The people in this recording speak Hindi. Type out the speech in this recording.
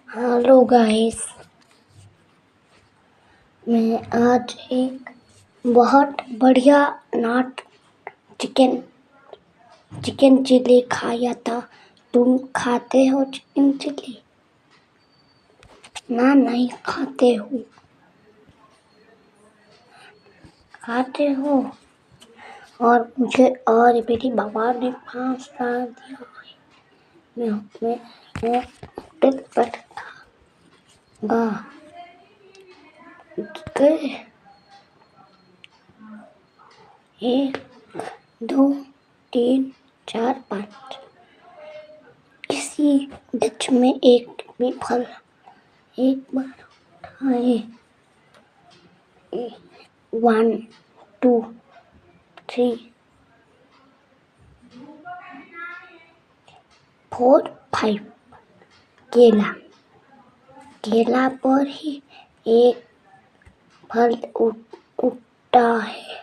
हेलो गाइस, मैं आज एक बहुत बढ़िया चिकन चिली खाया था। तुम खाते हो चिकन चिली? ना, नहीं खाते हो। खाते हो और मेरी बाबा ने 5 स्टार दिया है। मैं होटल पर था। 1 2 3 4 5 किसी डिश में एक भी फल एक बार उठाए। 1 2 3 4 5 केला पर ही एक फल उगता है।